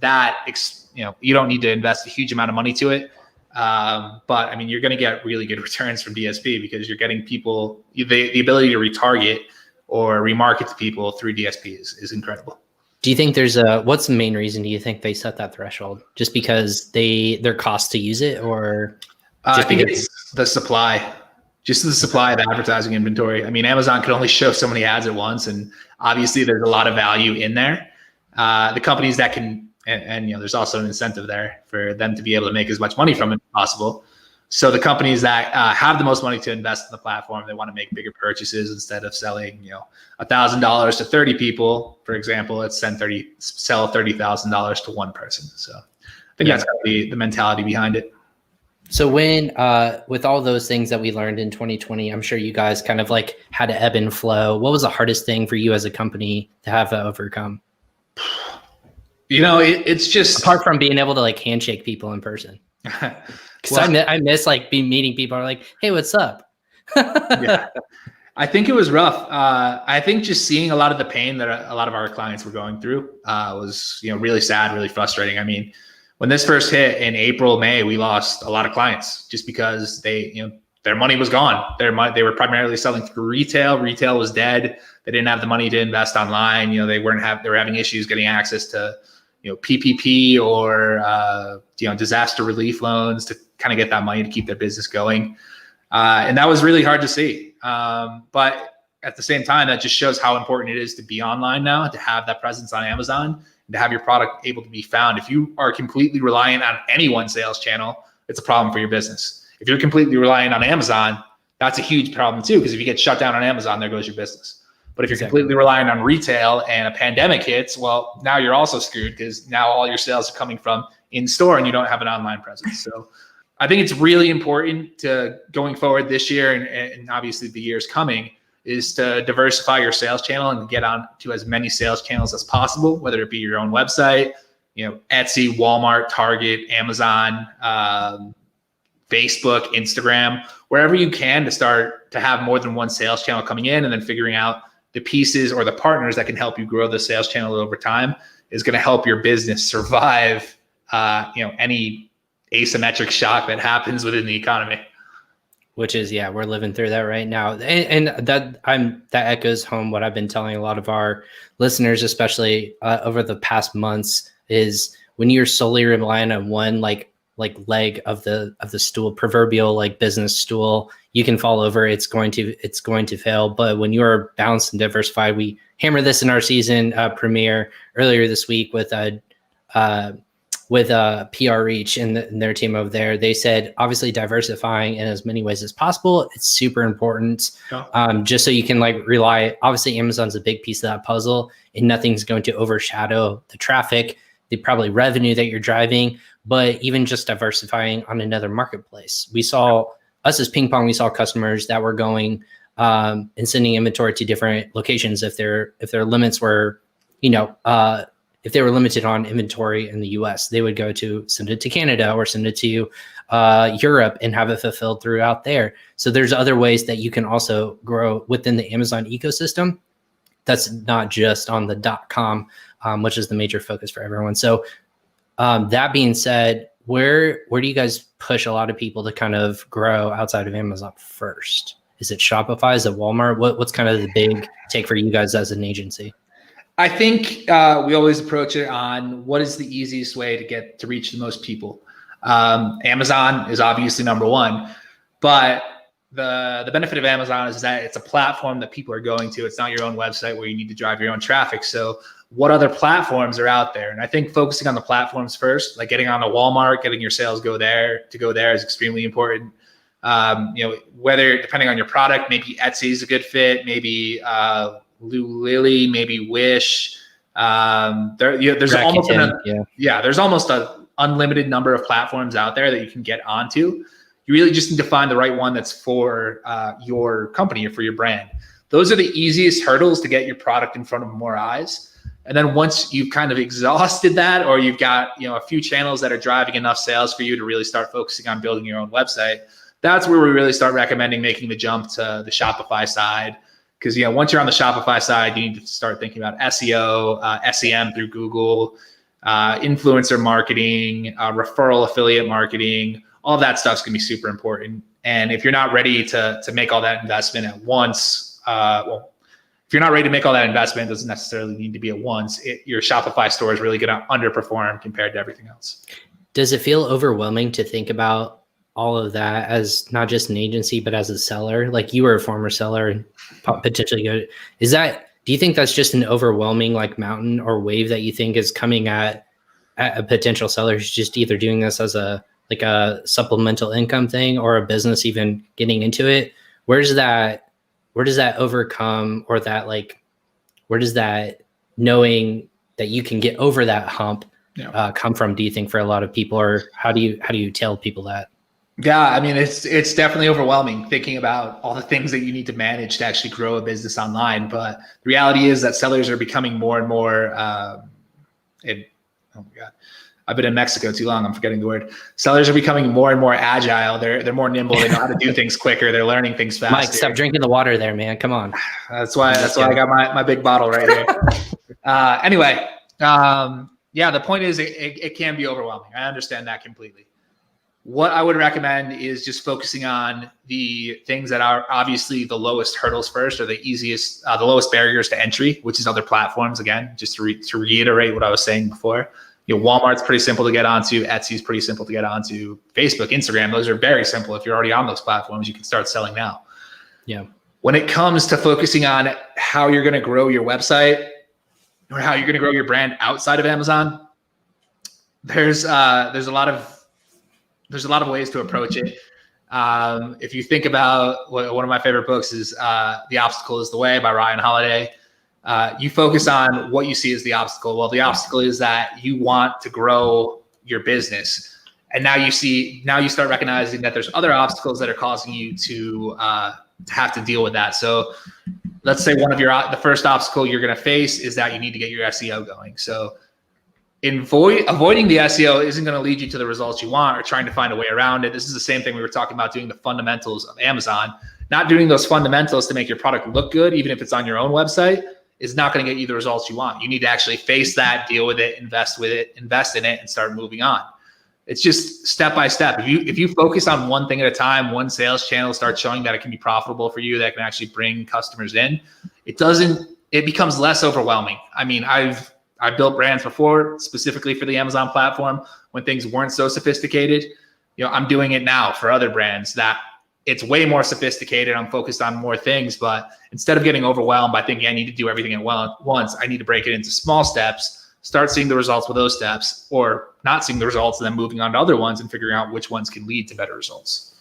that, you don't need to invest a huge amount of money to it. But I mean, you're going to get really good returns from DSP because you're getting people, the ability to retarget or remarket to people through DSP is incredible. Do you think what's the main reason do you think they set that threshold? Just because their cost to use it, or I think it's the supply, just the supply of advertising inventory. I mean, Amazon can only show so many ads at once, and obviously there's a lot of value in there. The companies that can, and there's also an incentive there for them to be able to make as much money from it as possible. So the companies that have the most money to invest in the platform, they want to make bigger purchases instead of selling, $1,000 to 30 people, for example. Let's sell $30,000 to one person. So I think that's got to be the mentality behind it. So when, with all those things that we learned in 2020, I'm sure you guys kind of like had to ebb and flow. What was the hardest thing for you as a company to have to overcome? It's just Apart from being able to like handshake people in person. Because I miss like meeting people are like, hey, what's up? Yeah, I think it was rough. I think just seeing a lot of the pain that a lot of our clients were going through was, really sad, really frustrating. I mean, when this first hit in April, May, we lost a lot of clients just because their money was gone. They were primarily selling through retail. Retail was dead. They didn't have the money to invest online. They were having issues getting access to, PPP or, disaster relief loans to kind of get that money to keep their business going. And that was really hard to see. But at the same time, that just shows how important it is to be online now, to have that presence on Amazon, and to have your product able to be found. If you are completely reliant on any one sales channel, it's a problem for your business. If you're completely reliant on Amazon, that's a huge problem too, because if you get shut down on Amazon, there goes your business. But if you're completely reliant on retail and a pandemic hits, well, now you're also screwed, because now all your sales are coming from in store and you don't have an online presence. So I think it's really important to, going forward this year and obviously the years coming, is to diversify your sales channel and get on to as many sales channels as possible, whether it be your own website, Etsy, Walmart, Target, Amazon, Facebook, Instagram, wherever you can, to start to have more than one sales channel coming in, and then figuring out the pieces or the partners that can help you grow the sales channel over time is going to help your business survive, any asymmetric shock that happens within the economy. Which is, we're living through that right now. And that echoes home what I've been telling a lot of our listeners, especially over the past months, is when you're solely relying on one like leg of the stool, proverbial like business stool, you can fall over. It's going to fail. But when you're balanced and diversified, we hammered this in our season premiere earlier this week with PR Reach and their team over there. They said, obviously diversifying in as many ways as possible, it's super important. Just so you can like rely, obviously Amazon's a big piece of that puzzle, and nothing's going to overshadow the traffic, the probably revenue that you're driving, but even just diversifying on another marketplace. We saw, us as PingPong, we saw customers that were going and sending inventory to different locations if their limits were, if they were limited on inventory in the US, they would send it to Canada or send it to Europe and have it fulfilled throughout there. So there's other ways that you can also grow within the Amazon ecosystem. That's not just on the .com, which is the major focus for everyone. So that being said, where do you guys push a lot of people to kind of grow outside of Amazon first? Is it Shopify? Is it Walmart? What's kind of the big take for you guys as an agency? I think we always approach it on what is the easiest way to reach the most people. Amazon is obviously number one, but the benefit of Amazon is that it's a platform that people are going to. It's not your own website where you need to drive your own traffic. So what other platforms are out there? And I think focusing on the platforms first, like getting on a Walmart, getting your sales go there is extremely important. Whether, depending on your product, maybe Etsy is a good fit, maybe Lulily, maybe Wish. There's almost an unlimited number of platforms out there that you can get onto. You really just need to find the right one that's for your company or for your brand. Those are the easiest hurdles to get your product in front of more eyes. And then once you've kind of exhausted that, or you've got a few channels that are driving enough sales for you to really start focusing on building your own website, that's where we really start recommending making the jump to the Shopify side. Because once you're on the Shopify side, you need to start thinking about SEO, SEM through Google, influencer marketing, referral affiliate marketing. All of that stuff's gonna be super important. And if you're not ready to make all that investment at once, if you're not ready to make all that investment, it doesn't necessarily need to be at once. Your Shopify store is really gonna underperform compared to everything else. Does it feel overwhelming to think about all of that as not just an agency, but as a seller? Like, you were a former seller and potentially good. Do you think that's just an overwhelming like mountain or wave that you think is coming at a potential seller who's just either doing this as a supplemental income thing or a business even getting into it? Where does that overcome, or where does that knowing that you can get over that hump come from, do you think, for a lot of people? Or how do you tell people that? Yeah, I mean, it's definitely overwhelming thinking about all the things that you need to manage to actually grow a business online. But the reality is that sellers are becoming more and more, oh my God, I've been in Mexico too long. I'm forgetting the word. Sellers are becoming more and more agile. They're more nimble. They know how to do things quicker. They're learning things faster. Mike, stop drinking the water there, man. Come on. That's why I got my big bottle right here. Anyway, yeah, the point is it can be overwhelming. I understand that completely. What I would recommend is just focusing on the things that are obviously the lowest hurdles first, or the easiest, the lowest barriers to entry, which is other platforms. Again, just to reiterate what I was saying before, Walmart's pretty simple to get onto. Etsy's pretty simple to get onto. Facebook, Instagram, those are very simple. If you're already on those platforms, you can start selling now. Yeah. When it comes to focusing on how you're going to grow your website or how you're going to grow your brand outside of Amazon, there's a lot of ways to approach it. If you think about one of my favorite books is The Obstacle is the Way by Ryan Holiday. You focus on what you see as the obstacle. Well, the obstacle is that you want to grow your business. And now you start recognizing that there's other obstacles that are causing you to have to deal with that. So let's say the first obstacle you're going to face is that you need to get your SEO going. So avoiding the SEO isn't going to lead you to the results you want, or trying to find a way around it. This is the same thing we were talking about, doing the fundamentals of Amazon. Not doing those fundamentals to make your product look good, even if it's on your own website, is not going to get you the results you want. You need to actually face that, deal with it, invest in it, and start moving on. It's just step by step. If you focus on one thing at a time, one sales channel starts showing that it can be profitable for you, that can actually bring customers in, it becomes less overwhelming. I mean, I've built brands before, specifically for the Amazon platform, when things weren't so sophisticated. I'm doing it now for other brands that it's way more sophisticated. I'm focused on more things, but instead of getting overwhelmed by thinking I need to do everything at once, I need to break it into small steps, start seeing the results with those steps, or not seeing the results and then moving on to other ones and figuring out which ones can lead to better results.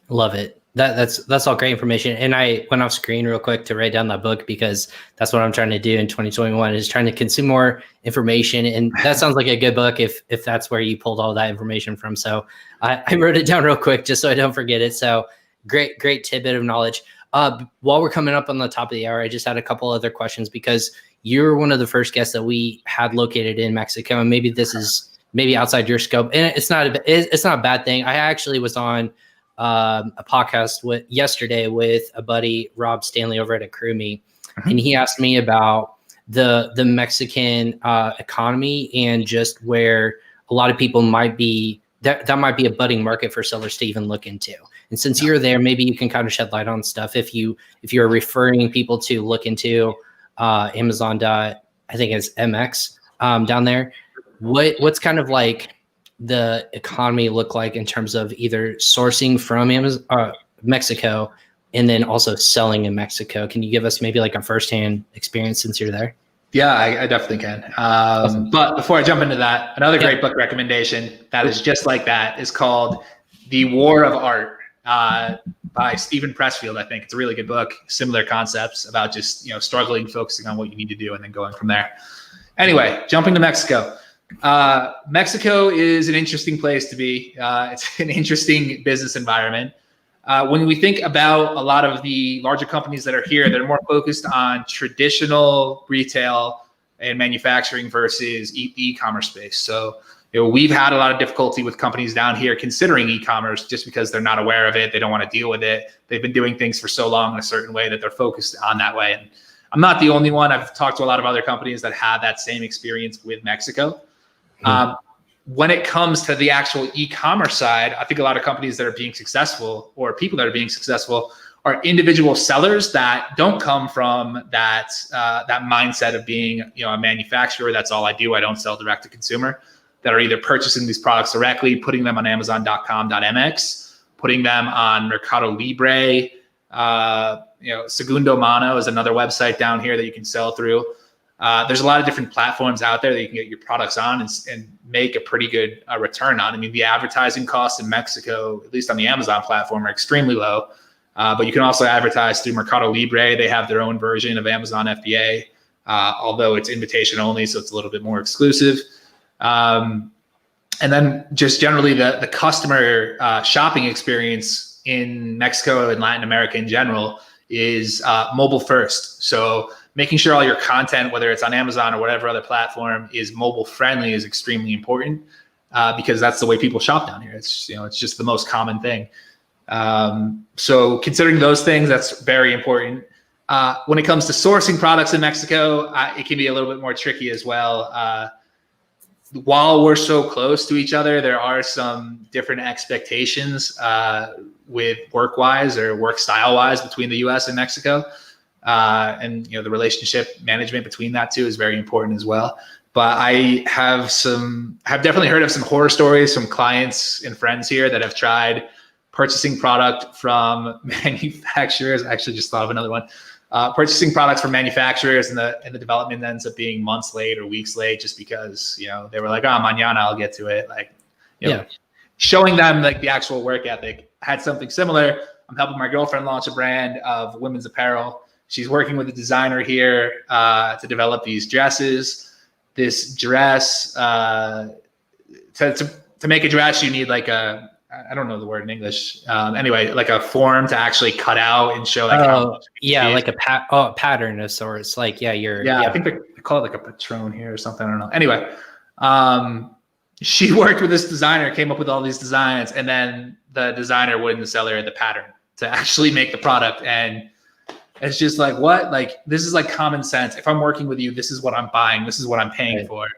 Love it. That's all great information. And I went off screen real quick to write down that book, because that's what I'm trying to do in 2021, is trying to consume more information. And that sounds like a good book if that's where you pulled all that information from. So I wrote it down real quick just so I don't forget it. So great tidbit of knowledge. While we're coming up on the top of the hour, I just had a couple other questions, because you're one of the first guests that we had located in Mexico. And maybe this is outside your scope, and it's not a bad thing. I actually was on a podcast yesterday with a buddy, Rob Stanley, over at Accrumi, and he asked me about the Mexican economy, and just where a lot of people might be, that might be a budding market for sellers to even look into. And since you're there, maybe you can kind of shed light on stuff. If you're referring people to look into Amazon, I think it's MX down there, what's kind of like the economy look like in terms of either sourcing from Mexico and then also selling in Mexico? Can you give us maybe like a firsthand experience since you're there? Yeah, I definitely can. Awesome. But before I jump into that, another great book recommendation that is just like that is called The War of Art by Stephen Pressfield. I think it's a really good book. Similar concepts about just struggling, focusing on what you need to do, and then going from there. Anyway, jumping to Mexico. Mexico is an interesting place to be. It's an interesting business environment. When we think about a lot of the larger companies that are here, they're more focused on traditional retail and manufacturing versus the e-commerce space. So, we've had a lot of difficulty with companies down here considering e-commerce just because they're not aware of it. They don't want to deal with it. They've been doing things for so long in a certain way that they're focused on that way. And I'm not the only one. I've talked to a lot of other companies that had that same experience with Mexico. When it comes to the actual e-commerce side, I think a lot of companies that are being successful, or people that are being successful, are individual sellers that don't come from that mindset of being a manufacturer. That's all I do. I don't sell direct to consumer. That are either purchasing these products directly, putting them on Amazon.com.mx, putting them on Mercado Libre. Segundo Mano is another website down here that you can sell through. There's a lot of different platforms out there that you can get your products on and make a pretty good return on. I mean, the advertising costs in Mexico, at least on the Amazon platform, are extremely low. But you can also advertise through Mercado Libre. They have their own version of Amazon FBA, although it's invitation only, so it's a little bit more exclusive. And then just generally the customer shopping experience in Mexico and Latin America in general is mobile first. So making sure all your content, whether it's on Amazon or whatever other platform, is mobile friendly is extremely important because that's the way people shop down here. It's, you know, it's just the most common thing. So considering those things, that's very important. When it comes to sourcing products in Mexico, it can be a little bit more tricky as well. While we're so close to each other, there are some different expectations with work-wise or work style-wise between the U.S. and Mexico. And, you know, the relationship management between that two is very important as well. But I have definitely heard of some horror stories from clients and friends here that have tried purchasing product from manufacturers. I actually just thought of another one. Purchasing products from manufacturers and the development ends up being months late or weeks late just because, you know, they were like, oh, mañana I'll get to it. Like, you know, showing them like the actual work ethic. I had something similar. I'm helping my girlfriend launch a brand of women's apparel. She's working with a designer here to develop these dresses. This dress, to make a dress, you need like I don't know the word in English. Anyway, like a form to actually cut out and show like how much like a pattern of sorts. Like, I think they call it like a patron here or something. I don't know. Anyway, she worked with this designer, came up with all these designs, and then the designer wouldn't sell her the pattern to actually make the product. And it's just like, what? Like, this is like common sense. If I'm working with you, this is what I'm buying. This is what I'm paying for.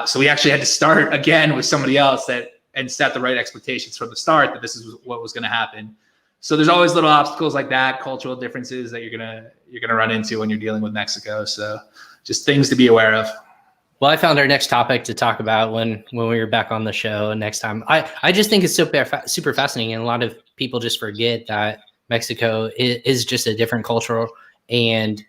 So we actually had to start again with somebody else and set the right expectations from the start that this is what was going to happen. So there's always little obstacles like that, cultural differences that you're gonna run into when you're dealing with Mexico. So just things to be aware of. Well, I found our next topic to talk about when we were back on the show next time. I just think it's super fascinating, and a lot of people just forget that Mexico is just a different culture, and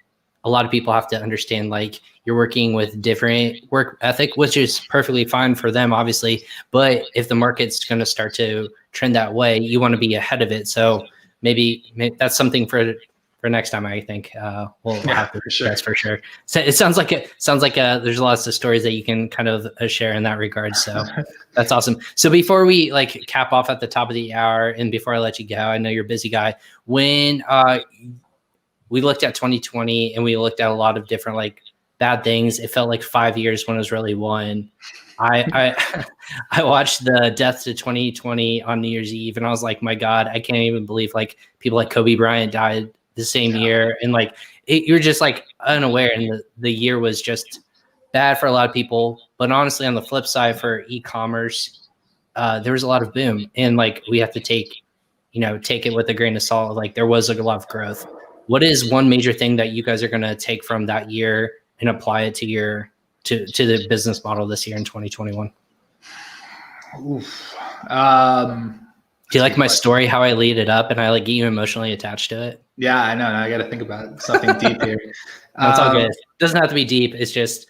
a lot of people have to understand, like, you're working with different work ethic, which is perfectly fine for them, obviously. But if the market's going to start to trend that way, you want to be ahead of it. So maybe that's something for next time. I think we'll have to discuss for sure. So it sounds like there's lots of stories that you can kind of share in that regard. So that's awesome. So before we like cap off at the top of the hour, and before I let you go, I know you're a busy guy. When we looked at 2020 and we looked at a lot of different like bad things, it felt like 5 years when it was really one. I watched the death to 2020 on New Year's Eve, and I was like, my God, I can't even believe like people like Kobe Bryant died the same year. And like, you're just like unaware. And the year was just bad for a lot of people. But honestly, on the flip side for e-commerce, there was a lot of boom, and like, we have to take it with a grain of salt. Like, there was like a lot of growth. What is one major thing that you guys are going to take from that year and apply it to to the business model this year in 2021? Oof. Do you like my story, how I lead it up and I like get you emotionally attached to it? Yeah, I know. I got to think about something deep here. That's all good. It doesn't have to be deep. It's just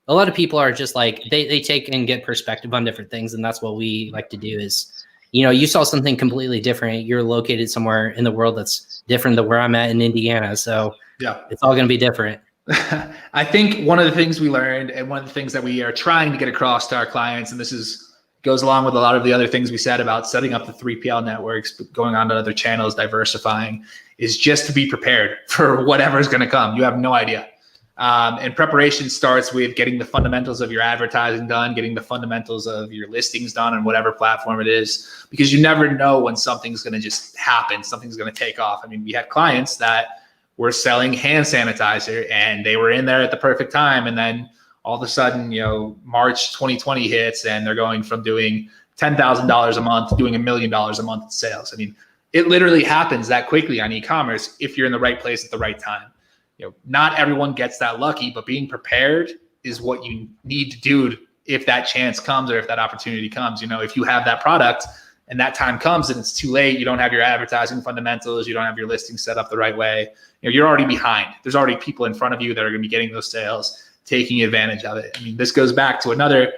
a lot of people are just like, they take and get perspective on different things. And that's what we like to do is, you saw something completely different. You're located somewhere in the world that's different than where I'm at in Indiana. So yeah, it's all going to be different. I think one of the things we learned, and one of the things that we are trying to get across to our clients, and this goes along with a lot of the other things we said about setting up the 3PL networks, going on to other channels, diversifying, is just to be prepared for whatever is going to come. You have no idea. And preparation starts with getting the fundamentals of your advertising done, getting the fundamentals of your listings done on whatever platform it is, because you never know when something's going to just happen. Something's going to take off. I mean, we had clients that were selling hand sanitizer and they were in there at the perfect time. And then all of a sudden, March 2020 hits and they're going from doing $10,000 a month to doing $1 million a month in sales. I mean, it literally happens that quickly on e-commerce if you're in the right place at the right time. Not everyone gets that lucky, but being prepared is what you need to do if that chance comes or if that opportunity comes. If you have that product and that time comes and it's too late, you don't have your advertising fundamentals, you don't have your listing set up the right way, you're already behind. There's already people in front of you that are going to be getting those sales, taking advantage of it. I mean, this goes back to another,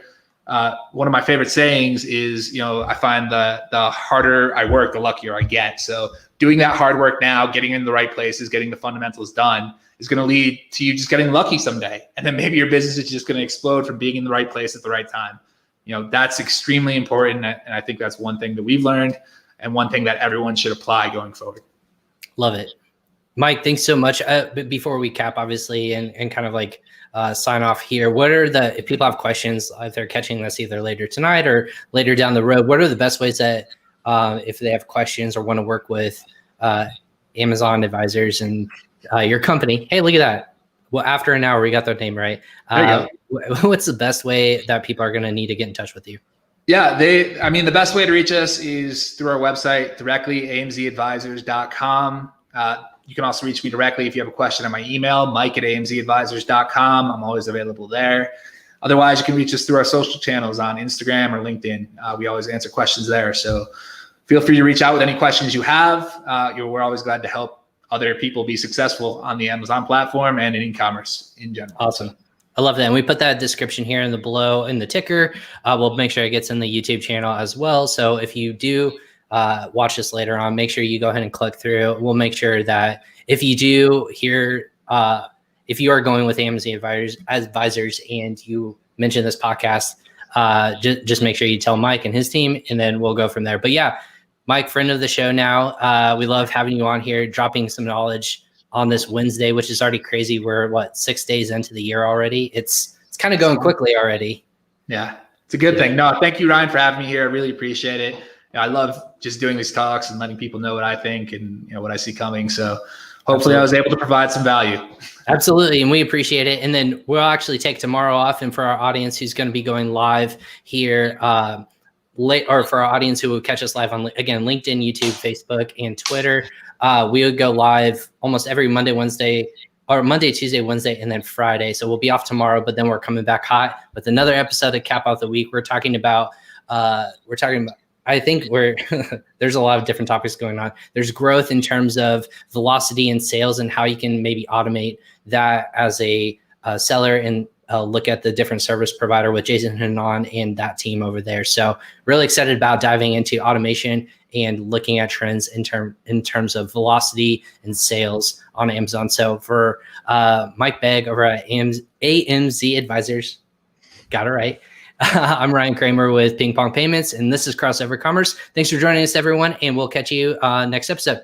one of my favorite sayings is, I find the harder I work, the luckier I get. So doing that hard work now, getting in the right places, getting the fundamentals done is going to lead to you just getting lucky someday. And then maybe your business is just going to explode from being in the right place at the right time. that's extremely important. And I think that's one thing that we've learned and one thing that everyone should apply going forward. Love it. Mike, thanks so much. Before we cap, obviously, and kind of like sign off here, if people have questions, if they're catching this either later tonight or later down the road, what are the best ways that if they have questions or want to work with Amazon Advisors and your company? Hey, look at that. Well, after an hour, we got their name right. What's the best way that people are going to need to get in touch with you? Yeah, the best way to reach us is through our website directly, amzadvisers.com. You can also reach me directly if you have a question on my email, mike@amzadvisers.com. I'm always available there. Otherwise, you can reach us through our social channels on Instagram or LinkedIn. We always answer questions there. So feel free to reach out with any questions you have. We're always glad to help other people be successful on the Amazon platform and in e-commerce in general. Awesome. I love that. And we put that description here in the below in the ticker. We'll make sure it gets in the YouTube channel as well. So if you do watch this later on, make sure you go ahead and click through. We'll make sure that if you do hear, if you are going with AMZ Advisors and you mention this podcast, just make sure you tell Mike and his team, and then we'll go from there. But yeah, Mike, friend of the show now. We love having you on here, dropping some knowledge on this Wednesday, which is already crazy. We're 6 days into the year already. It's kind of going quickly already. Yeah, it's a good thing. No, thank you, Ryan, for having me here. I really appreciate it. I love just doing these talks and letting people know what I think and what I see coming. So hopefully I was able to provide some value. Absolutely. And we appreciate it. And then we'll actually take tomorrow off. And for our audience who's going to be going live here, or for our audience who will catch us live on, again, LinkedIn, YouTube, Facebook, and Twitter, we would go live almost every Monday, Tuesday, Wednesday, and then Friday. So we'll be off tomorrow, but then we're coming back hot with another episode to cap out the week. We're talking about, I think there's a lot of different topics going on. There's growth in terms of velocity and sales and how you can maybe automate that as a seller and look at the different service provider with Jason Hanan and that team over there. So really excited about diving into automation and looking at trends in terms of velocity and sales on Amazon. So for Mike Begg over at AMZ Advisors, got it right. I'm Ryan Kramer with PingPong Payments, and this is Crossover Commerce. Thanks for joining us, everyone, and we'll catch you next episode.